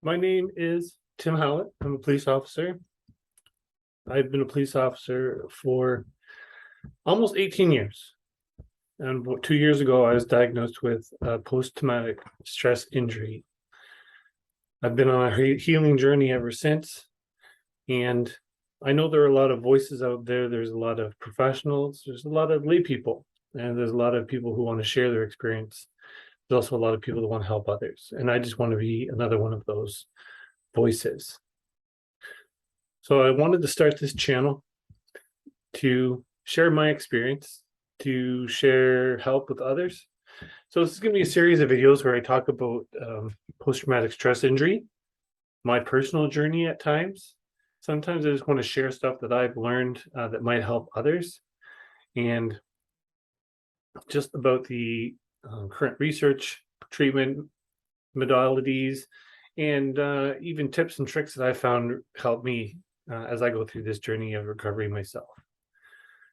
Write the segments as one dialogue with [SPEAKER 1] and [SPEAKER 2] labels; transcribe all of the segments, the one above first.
[SPEAKER 1] My name is Tim Howlett. I'm a police officer. I've been a police officer for almost 18 years. And about 2 years ago, I was diagnosed with post-traumatic stress injury. I've been on a healing journey ever since. And I know there are a lot of voices out there. There's a lot of professionals. There's a lot of lay people. And there's a lot of people who want to share their experience. There's also a lot of people that want to help others. And I just want to be another one of those voices. So I wanted to start this channel to share my experience, to share help with others. So this is going to be a series of videos where I talk about post-traumatic stress injury, my personal journey at times. Sometimes I just want to share stuff that I've learned that might help others, and just about the current research, treatment modalities, and even tips and tricks that I found help me as I go through this journey of recovery myself.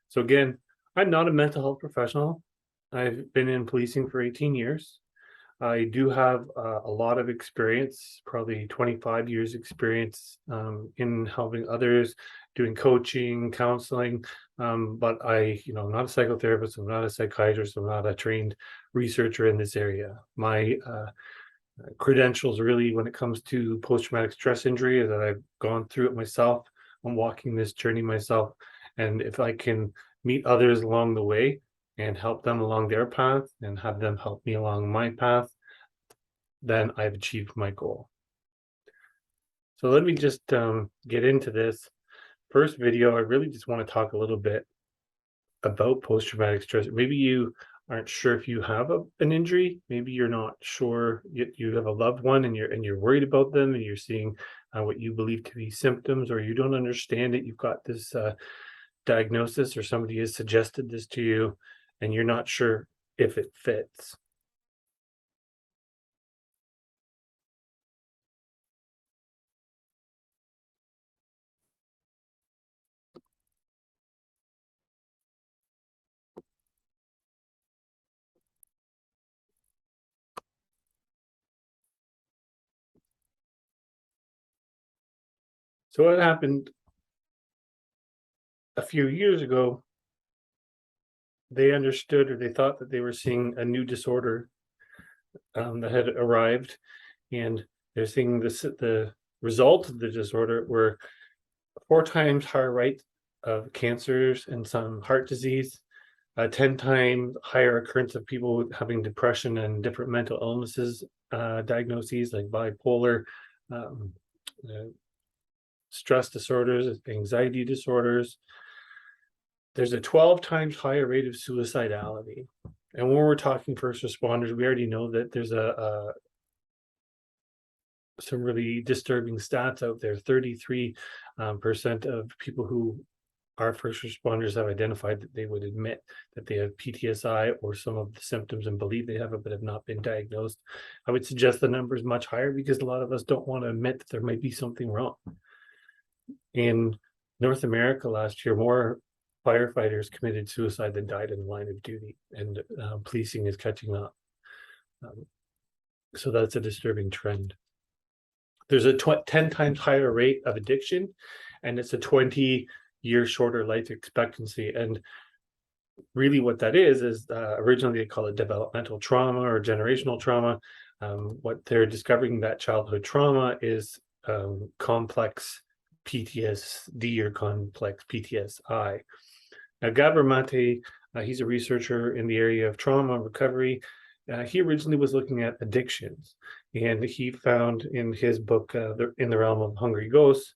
[SPEAKER 1] So again, I'm not a mental health professional. I've been in policing for 18 years. I do have a lot of experience, probably 25 years experience in helping others, doing coaching, counseling. But I'm not a psychotherapist. I'm not a psychiatrist. I'm not a trained researcher in this area. My credentials really when it comes to post-traumatic stress injury is that I've gone through it myself. I'm walking this journey myself. And if I can meet others along the way and help them along their path and have them help me along my path, then I've achieved my goal. So let me just get into this. First video, I really just want to talk a little bit about post-traumatic stress. Maybe you aren't sure if you have an injury. Maybe you're not sure you have a loved one and you're worried about them and you're seeing what you believe to be symptoms, or you don't understand it. You've got this diagnosis, or somebody has suggested this to you and you're not sure if it fits. So what happened a few years ago, they understood, or they thought that they were seeing a new disorder that had arrived, and they're seeing the result of the disorder were 4 times higher rate of cancers and some heart disease, 10 times higher occurrence of people having depression and different mental illnesses diagnoses like bipolar, um, uh, stress disorders, anxiety disorders. There's a 12 times higher rate of suicidality. And when we're talking first responders, we already know that there's some really disturbing stats out there. 33% of people who are first responders have identified that they would admit that they have PTSI or some of the symptoms and believe they have it, but have not been diagnosed. I would suggest the number is much higher because a lot of us don't want to admit that there might be something wrong. In North America last year, more firefighters committed suicide than died in the line of duty, and policing is catching up. So that's a disturbing trend. There's a 10 times higher rate of addiction, and it's a 20-year shorter life expectancy. And really what that is originally they call it developmental trauma or generational trauma. What they're discovering that childhood trauma is complex PTSD or complex PTSI. Now, Gabor Mate, he's a researcher in the area of trauma recovery. He originally was looking at addictions, and he found in his book, In the Realm of Hungry Ghosts,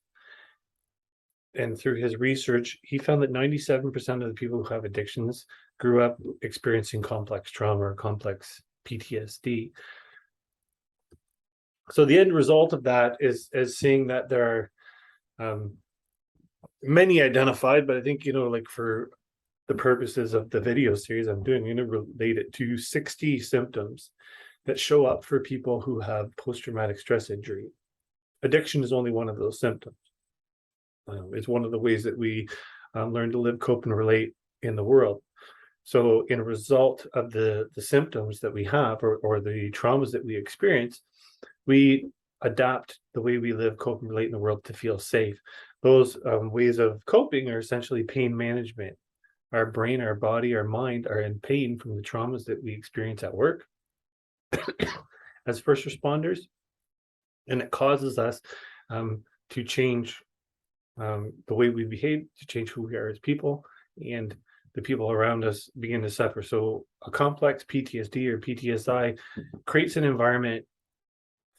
[SPEAKER 1] and through his research, he found that 97% of the people who have addictions grew up experiencing complex trauma or complex PTSD. So the end result of that is seeing that there are many identified, but I think, like for the purposes of the video series I'm doing, I'm going to relate it to 60 symptoms that show up for people who have post-traumatic stress injury. Addiction is only one of those symptoms. It's one of the ways that we learn to live, cope, and relate in the world. So in a result of the symptoms that we have, or the traumas that we experience, we adapt the way we live, cope, and relate in the world to feel safe. Those ways of coping are essentially pain management. Our brain, our body, our mind are in pain from the traumas that we experience at work as first responders, and it causes us to change the way we behave, to change who we are as people, and the people around us begin to suffer. So a complex PTSD or PTSI creates an environment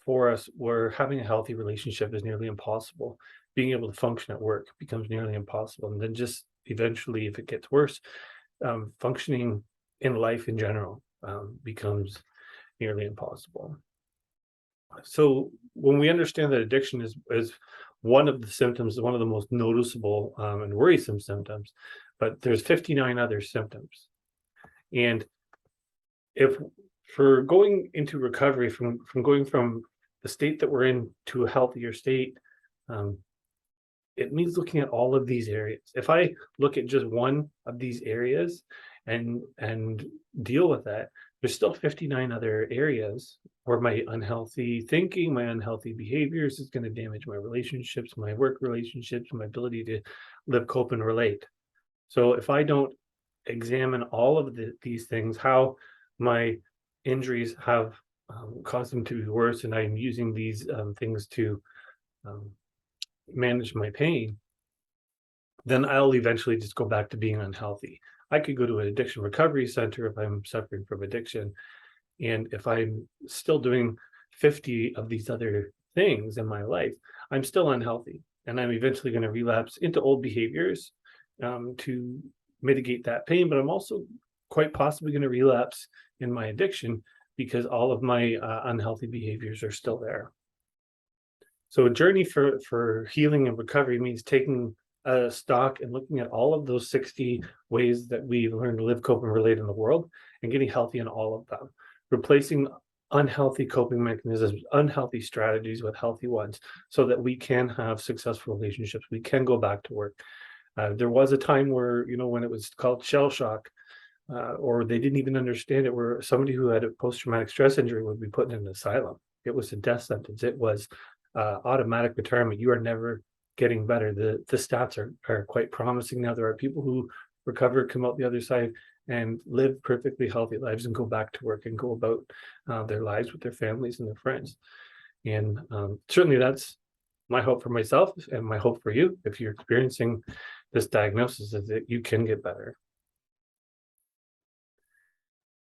[SPEAKER 1] for us where having a healthy relationship is nearly impossible. Being able to function at work becomes nearly impossible. And then just eventually, if it gets worse, functioning in life in general becomes nearly impossible. So when we understand that addiction is one of the symptoms, one of the most noticeable and worrisome symptoms, but there's 59 other symptoms. And if for going into recovery from going from the state that we're in to a healthier state, it means looking at all of these areas. If I look at just one of these areas and deal with that, there's still 59 other areas where my unhealthy thinking, my unhealthy behaviors is going to damage my relationships, my work relationships, my ability to live, cope, and relate. So if I don't examine all of these things, how my injuries have caused them to be worse, and I'm using these things to manage my pain, then I'll eventually just go back to being unhealthy. I could go to an addiction recovery center if I'm suffering from addiction. And if I'm still doing 50 of these other things in my life, I'm still unhealthy. And I'm eventually going to relapse into old behaviors to mitigate that pain. But I'm also quite possibly going to relapse in my addiction because all of my unhealthy behaviors are still there. So a journey for healing and recovery means taking a stock and looking at all of those 60 ways that we've learned to live, cope, and relate in the world, and getting healthy in all of them, replacing unhealthy coping mechanisms, unhealthy strategies with healthy ones, so that we can have successful relationships. We can go back to work. There was a time where, when it was called shell shock, or they didn't even understand it, where somebody who had a post-traumatic stress injury would be put in an asylum. It was a death sentence. It was automatic retirement. You are never getting better. The stats are quite promising now. There are people who recover, come out the other side, and live perfectly healthy lives and go back to work and go about their lives with their families and their friends. And certainly that's my hope for myself and my hope for you. If you're experiencing this diagnosis, is that you can get better.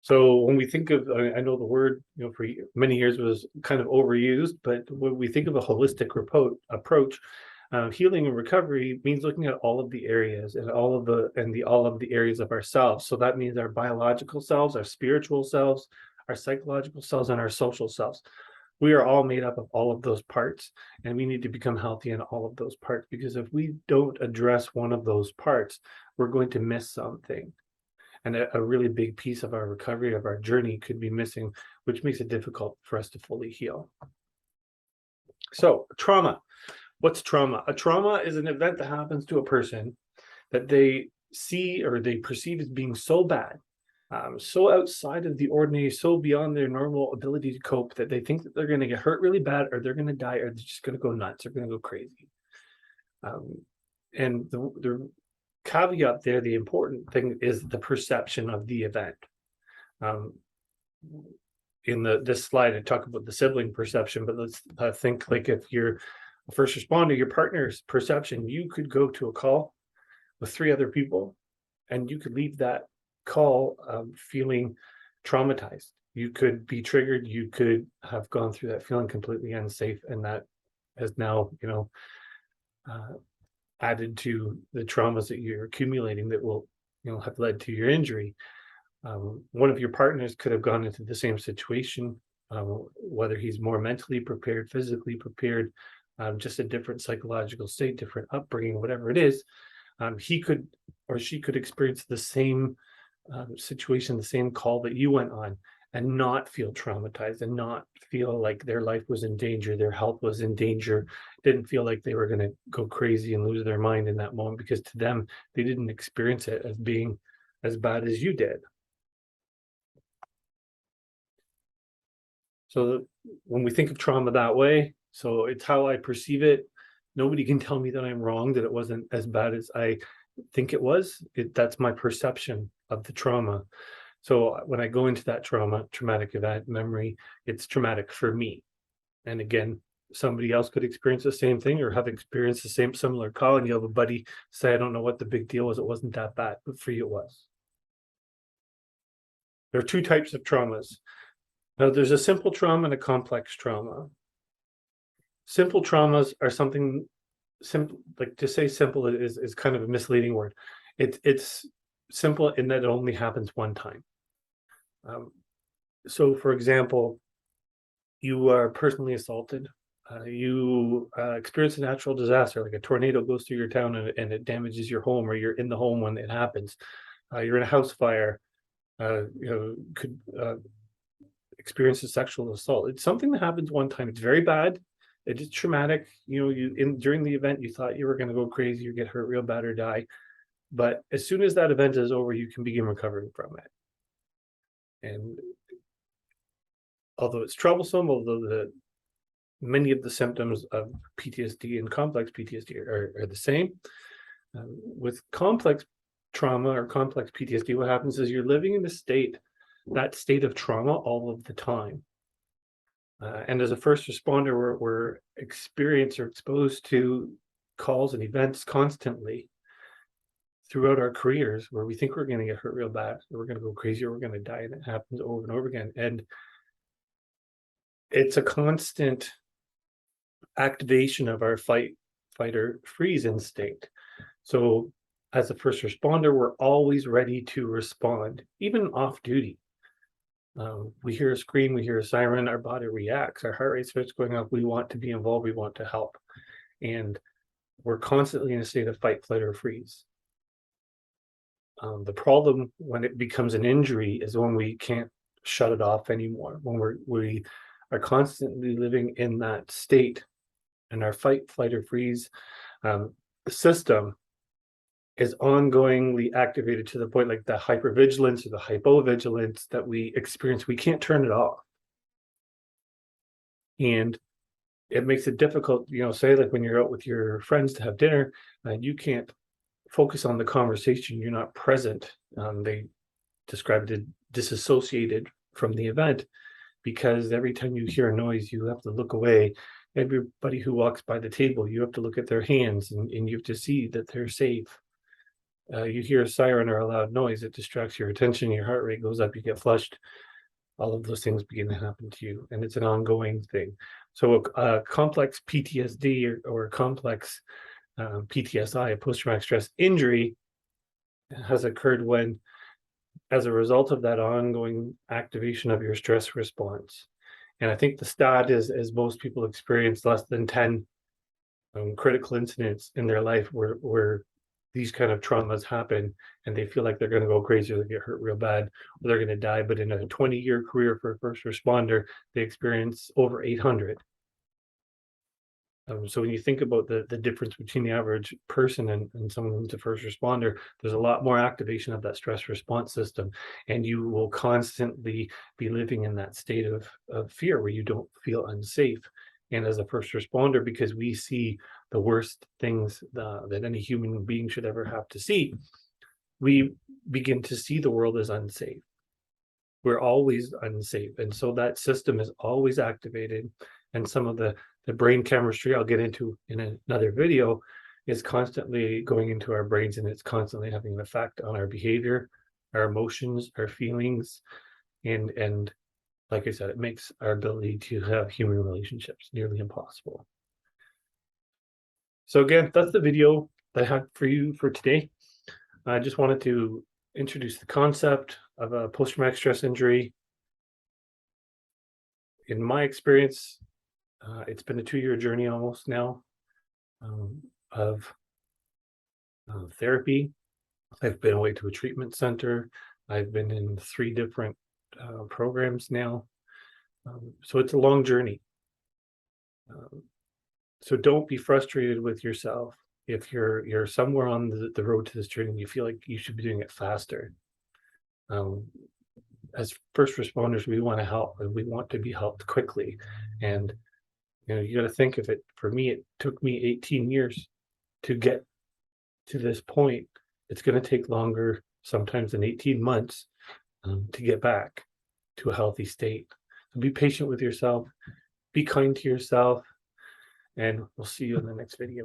[SPEAKER 1] So when we think of, I know the word, for many years was kind of overused, but when we think of a holistic approach, healing and recovery means looking at all of the areas and all of the areas of ourselves. So that means our biological selves, our spiritual selves, our psychological selves, and our social selves. We are all made up of all of those parts, and we need to become healthy in all of those parts, because if we don't address one of those parts, we're going to miss something. And a really big piece of our recovery, of our journey, could be missing, which makes it difficult for us to fully heal. So trauma. What's trauma? A trauma is an event that happens to a person that they see or they perceive as being so bad, so outside of the ordinary, so beyond their normal ability to cope, that they think that they're going to get hurt really bad, or they're going to die, or they're just going to go nuts, they're going to go crazy. And the caveat there, the important thing, is the perception of the event. In this slide, I talk about the sibling perception, but let's think like if you're a first responder, your partner's perception. You could go to a call with 3 other people, and you could leave that call feeling traumatized. You could be triggered. You could have gone through that feeling completely unsafe, and that has now, added to the traumas that you're accumulating that will, have led to your injury. One of your partners could have gone into the same situation, whether he's more mentally prepared, physically prepared, just a different psychological state, different upbringing, whatever it is. He could or she could experience the same situation, the same call that you went on, and not feel traumatized, and not feel like their life was in danger, their health was in danger, didn't feel like they were going to go crazy and lose their mind in that moment, because to them, they didn't experience it as being as bad as you did. So when we think of trauma that way, so it's how I perceive it. Nobody can tell me that I'm wrong, that it wasn't as bad as I think it was. That's my perception of the trauma. So when I go into that traumatic event memory, it's traumatic for me. And again, somebody else could experience the same thing or have experienced the same similar call, and you have a buddy say, I don't know what the big deal was, it wasn't that bad, but for you it was. There are two types of traumas. Now, there's a simple trauma and a complex trauma. Simple traumas are something simple, like to say simple is kind of a misleading word. It's simple in that it only happens one time. So, for example, you are personally assaulted. You experience a natural disaster, like a tornado goes through your town and it damages your home, or you're in the home when it happens. You're in a house fire. Could experience a sexual assault. It's something that happens one time. It's very bad. It is traumatic. During the event, you thought you were going to go crazy or get hurt real bad or die. But as soon as that event is over, you can begin recovering from it. And although it's troublesome, although many of the symptoms of PTSD and complex PTSD are the same, with complex trauma or complex PTSD, what happens is you're living in that state of trauma all of the time. And as a first responder, we're experienced or exposed to calls and events constantly throughout our careers where we think we're going to get hurt real bad, or we're going to go crazy, or we're going to die, and it happens over and over again. And it's a constant activation of our fight or freeze instinct. So as a first responder, we're always ready to respond, even off duty. We hear a scream, we hear a siren, our body reacts, our heart rate starts going up. We want to be involved, we want to help. And we're constantly in a state of fight, flight, or freeze. The problem when it becomes an injury is when we can't shut it off anymore, when we are constantly living in that state, and our fight, flight, or freeze system is ongoingly activated to the point, like the hypervigilance or the hypovigilance that we experience, we can't turn it off. And it makes it difficult, say like when you're out with your friends to have dinner and you can't focus on the conversation, you're not present. They described it disassociated from the event, because every time you hear a noise, you have to look away. Everybody who walks by the table, you have to look at their hands and you have to see that they're safe. You hear a siren or a loud noise, it distracts your attention, your heart rate goes up, you get flushed. All of those things begin to happen to you, and it's an ongoing thing. So a complex PTSD or complex PTSI, a post-traumatic stress injury, has occurred when, as a result of that ongoing activation of your stress response. And I think the stat is, as most people experience less than 10 critical incidents in their life where these kind of traumas happen and they feel like they're going to go crazy, or they get hurt real bad, or they're going to die. But in a 20-year career for a first responder, they experience over 800. So when you think about the difference between the average person and someone who's a first responder, there's a lot more activation of that stress response system, and you will constantly be living in that state of fear where you don't feel unsafe. And as a first responder, because we see the worst things that any human being should ever have to see, we begin to see the world as unsafe. We're always unsafe. And so that system is always activated. And some of the brain chemistry I'll get into in another video is constantly going into our brains, and it's constantly having an effect on our behavior, our emotions, our feelings, and like I said, it makes our ability to have human relationships nearly impossible. So again, that's the video that I had for you for today. I just wanted to introduce the concept of a post-traumatic stress injury. In my experience, it's been a 2-year journey almost now of therapy. I've been away to a treatment center. I've been in 3 different programs now. So it's a long journey. So don't be frustrated with yourself if you're somewhere on the road to this journey and you feel like you should be doing it faster. as first responders, we want to help and we want to be helped quickly. And you got to think of it. For me, it took me 18 years to get to this point. It's going to take longer, sometimes than 18 months, to get back to a healthy state. So be patient with yourself, be kind to yourself, and we'll see you in the next video.